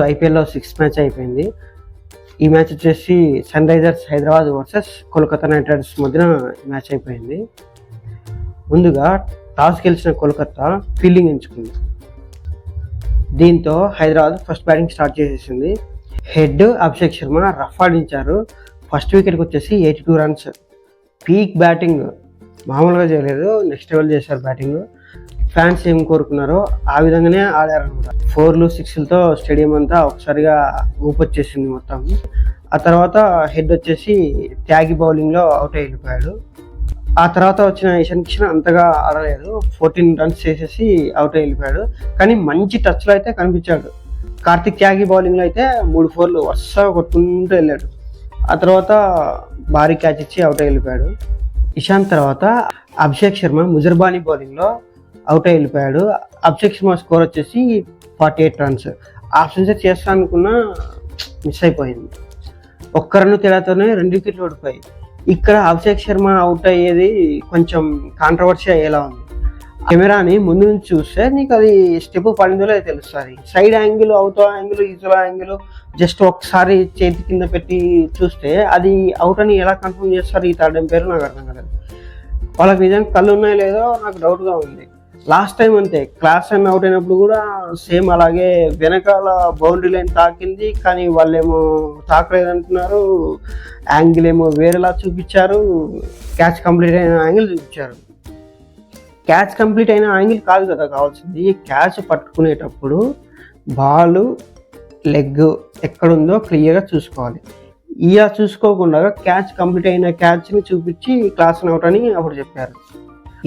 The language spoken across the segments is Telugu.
ఐపీఎల్లో 6th మ్యాచ్ అయిపోయింది. ఈ మ్యాచ్ వచ్చేసి Sunrisers Hyderabad versus Kolkata Knight Riders మధ్యన మ్యాచ్ అయిపోయింది. ముందుగా టాస్ గెలిచిన కోల్కతా ఫీల్డింగ్ ఎంచుకుంది. దీంతో హైదరాబాద్ ఫస్ట్ బ్యాటింగ్ స్టార్ట్ చేసేసింది. హెడ్ అభిషేక్ శర్మ రఫ్ ఆడించారు. ఫస్ట్ వికెట్కి వచ్చేసి 82 రన్స్. పీక్ బ్యాటింగ్ మామూలుగా చేయలేదు, నెక్స్ట్ లెవెల్ చేశారు బ్యాటింగ్. ఫ్యాన్స్ ఏం కోరుకున్నారో ఆ విధంగానే ఆడారనమాట. 4లు 6లతో స్టేడియం అంతా ఒకసారిగా ఊపొచ్చేసింది మొత్తం. ఆ తర్వాత హెడ్ వచ్చేసి త్యాగి బౌలింగ్లో అవుట్ అయిపోయాడు. ఆ తర్వాత వచ్చిన ఇషాన్ కిషన్ అంతగా ఆడలేదు, 14 రన్స్ చేసేసి అవుట్ అయిపోయాడు. కానీ మంచి టచ్లో అయితే కనిపించాడు. కార్తిక్ త్యాగి బౌలింగ్లో అయితే 3 4లు వరుసగా కొట్టుకుంటూ వెళ్ళాడు. ఆ తర్వాత భారీ క్యాచ్ ఇచ్చి అవుట్ అయిపోయాడు. ఇషాన్ తర్వాత అభిషేక్ శర్మ ముజర్బానీ బౌలింగ్లో అవుట్ అయిపోయాడు. అభిషేక్ శర్మ స్కోర్ వచ్చేసి 48 రన్స్. ఆప్షన్స్ చేస్తా అనుకున్నా మిస్ అయిపోయింది. ఒక్క రన్ను తేడాతోనే 2 వికెట్లు ఓడిపోయాయి. ఇక్కడ అభిషేక్ శర్మ అవుట్ అయ్యేది కొంచెం కాంట్రవర్సీ అయ్యేలా ఉంది. కెమెరాని ముందు నుంచి చూస్తే నీకు అది స్టెప్ పడిందో లేదో తెలుస్తుంది. సైడ్ యాంగిల్, అవుట్ యాంగిల్, ఈజుల యాంగిల్ జస్ట్ ఒకసారి చేతి కింద పెట్టి చూస్తే అది అవుట్ అని ఎలా కన్ఫర్మ్ చేస్తారు ఈ థర్డ్ ఎంపైర్ నాకు అర్థం కాలేదు. వాళ్ళకి నిజంగా కళ్ళు ఉన్నాయో లేదో నాకు డౌట్గా ఉంది. లాస్ట్ టైం అంతే, క్లాస్ రన్ అవుట్ అయినప్పుడు కూడా సేమ్ అలాగే వెనకాల బౌండరీ లైన్ తాకింది, కానీ వాళ్ళేమో తాకలేదంటున్నారు. యాంగిల్ ఏమో వేరేలా చూపించారు, క్యాచ్ కంప్లీట్ అయిన యాంగిల్ చూపించారు. క్యాచ్ కంప్లీట్ అయిన యాంగిల్ కాదు కదా కావాల్సింది. క్యాచ్ పట్టుకునేటప్పుడు బాల్ లెగ్ ఎక్కడుందో క్లియర్గా చూసుకోవాలి. ఇలా చూసుకోకుండా క్యాచ్ కంప్లీట్ అయిన క్యాచ్ని చూపించి క్లాస్ రన్ అవుట్ అని అప్పుడు చెప్పారు.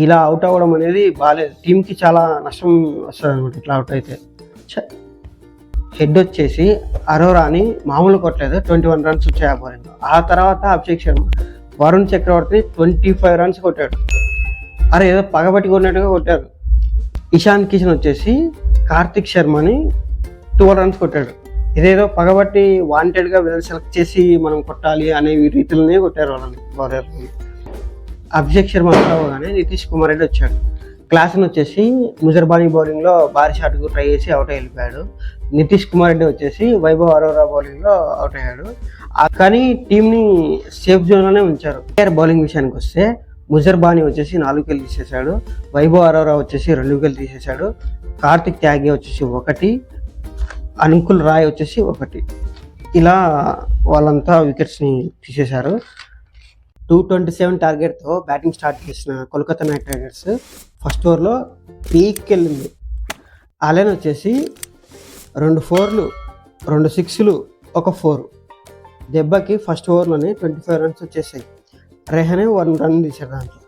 ఇలా అవుట్ అవ్వడం అనేది బాగాలేదు, టీంకి చాలా నష్టం వస్తుంది అనమాట ఇట్లా అవుట్ అయితే. హెడ్ వచ్చేసి అరోరాని మామూలు కొట్టలేదు, 21 రన్స్ వచ్చాయి ఆ బౌలింగ్. ఆ తర్వాత అభిషేక్ శర్మ వరుణ్ చక్రవర్తిని 25 రన్స్ కొట్టాడు. అరే ఏదో పగబట్టి కొట్టినట్టుగా కొట్టారు. ఇషాన్ కిషన్ వచ్చేసి కార్తిక్ శర్మని 12 రన్స్ కొట్టాడు. ఇదేదో పగబట్టి వాంటెడ్గా వీళ్ళని సెలెక్ట్ చేసి మనం కొట్టాలి అనే రీతిలోనే కొట్టారు వాళ్ళని బౌలర్ని. అభిషేక్ శర్మ అవగానే నితీష్ కుమార్ రెడ్డి వచ్చాడు. క్లాస్ని వచ్చేసి ముజర్బానీ బౌలింగ్లో భారీ షాట్కు ట్రై చేసి అవుట్ అయిపోయాడు. నితీష్ కుమార్ రెడ్డి వచ్చేసి వైభవ్ అరోరా బౌలింగ్లో అవుట్ అయ్యాడు. కానీ టీంని సేఫ్ జోన్లోనే ఉంచారు. బౌలింగ్ విషయానికి వస్తే ముజర్బానీ వచ్చేసి 4 వికెట్లు తీసేశాడు. వైభవ్ అరోరా వచ్చేసి 2 వికెట్లు తీసేశాడు. కార్తిక్ త్యాగి వచ్చేసి 1, అనుకుల్ రాయ్ వచ్చేసి 1. ఇలా వాళ్ళంతా వికెట్స్ని తీసేశారు. 227 టార్గెట్తో బ్యాటింగ్ స్టార్ట్ చేసిన కోల్కతా నైట్ రైడర్స్ ఫస్ట్ ఓవర్లో పీక్కి వెళ్ళింది. అలానే వచ్చేసి 2 4లు 2 6లు 1 4 దెబ్బకి ఫస్ట్ ఓవర్లోనే 25 రన్స్ వచ్చేసాయి. రెహనే 1 రన్ తీశాడు దాంట్లో.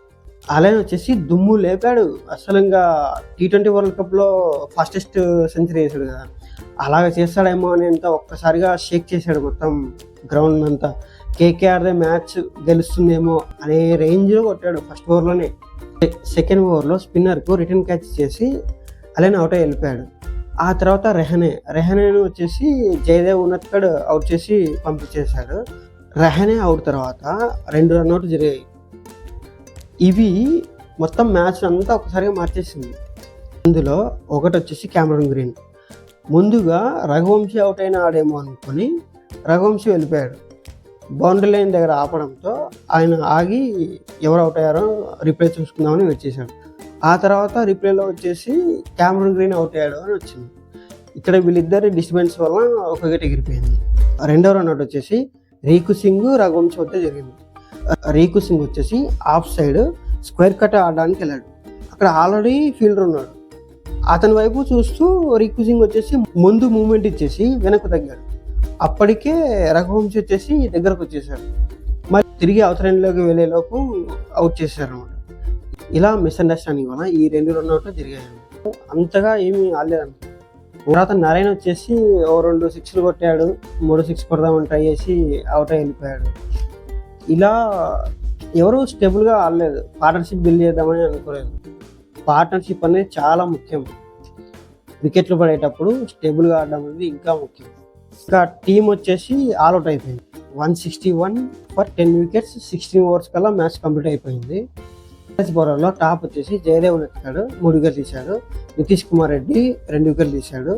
అలానే వచ్చేసి దుమ్ము లేపాడు. అసలు ఇంకా T20 వరల్డ్ కప్లో ఫాస్టెస్ట్ సెంచరీ వేసాడు కదా, అలాగ చేస్తాడేమో అని అంతా ఒక్కసారిగా షేక్ చేశాడు మొత్తం గ్రౌండ్ అంతా. కేకేఆర్దే మ్యాచ్ గెలుస్తుందేమో అనే రేంజ్లో కొట్టాడు ఫస్ట్ ఓవర్లోనే. సెకండ్ ఓవర్లో స్పిన్నర్కు రిటర్న్ క్యాచ్ చేసి అలానే అవుట్ అయి వెళ్ళిపోయాడు. ఆ తర్వాత రెహనేను వచ్చేసి జయదేవ్ ఉన్నత్కడ్ అవుట్ చేసి పంపించేశాడు. రెహనే అవుట్ తర్వాత 2 రన్అట్ జరిగాయి. ఇవి మొత్తం మ్యాచ్ అంతా ఒకసారిగా మార్చేసింది. అందులో ఒకటి వచ్చేసి క్యామరన్ గ్రీన్. ముందుగా రఘువంశీ అవుట్ అయిన ఆడేమో అనుకొని రఘువంశీ వెళ్ళిపోయాడు. బౌండరీ లైన్ దగ్గర ఆపడంతో ఆయన ఆగి ఎవరు అవుట్ అయ్యారో రిప్లై చూసుకుందామని వచ్చేసాడు. ఆ తర్వాత రిప్లైలో వచ్చేసి క్యామరన్ గ్రీన్ అవుట్ అయ్యాడు అని వచ్చింది. ఇక్కడ వీళ్ళిద్దరి డిస్టర్బెన్స్ వల్ల ఒక వికెట్ ఎగిరిపోయింది. రెండవ రన్అట్ వచ్చేసి రీకు సింగ్ రఘువంశీ వద్ద జరిగింది. రీకు సింగ్ వచ్చేసి ఆఫ్ సైడ్ స్క్వేర్ కట్ ఆడడానికి వెళ్ళాడు. అక్కడ ఆల్రెడీ ఫీల్డర్ ఉన్నాడు. అతని వైపు చూస్తూ రీకు సింగ్ వచ్చేసి ముందు మూమెంట్ ఇచ్చేసి వెనక్కు తగ్గాడు. అప్పటికే రఘువంశీ వచ్చేసి దగ్గరకు వచ్చేసాడు. మరి తిరిగి అవతరంలోకి వెళ్ళేలోపు అవుట్ చేశారు అనమాట. ఇలా మిస్అండర్స్టాండింగ్ వల్ల ఈ 2 రన్అట్లు జరిగాయి. అంతగా ఏమీ ఆడలేదన్నమాట. తర్వాత నరేన్ వచ్చేసి 2 6లు కొట్టాడు. 3 6 కొడదామని ట్రై చేసి అవుట్ అయి వెళ్ళిపోయాడు. ఇలా ఎవరు స్టేబుల్గా ఆడలేదు. పార్ట్నర్షిప్ బిల్డ్ చేద్దామని అనుకోలేదు. పార్ట్నర్షిప్ అనేది చాలా ముఖ్యం. వికెట్లు పడేటప్పుడు స్టేబుల్గా ఆడడం అనేది ఇంకా ముఖ్యం. ఇంకా టీం వచ్చేసి ఆల్అౌట్ అయిపోయింది. 161 ఫర్ 10 వికెట్స్ 16 ఓవర్స్ కల్లా మ్యాచ్ కంప్లీట్ అయిపోయింది. బౌలర్లో టాప్ వచ్చేసి జయదేవ్ ఎత్తాడు, 3 వికెట్లు తీశాడు. నితీష్ కుమార్ రెడ్డి 2 వికెట్లు తీశాడు.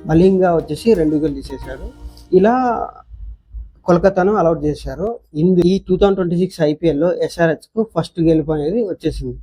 మలింగా వచ్చేసి 2 వికెట్లు తీసేశాడు. ఇలా కోల్కతాను అవుట్ చేశారు. ఈ 2026 IPL లో SRH కు ఫస్ట్ గెలుపు అనేది వచ్చేసింది.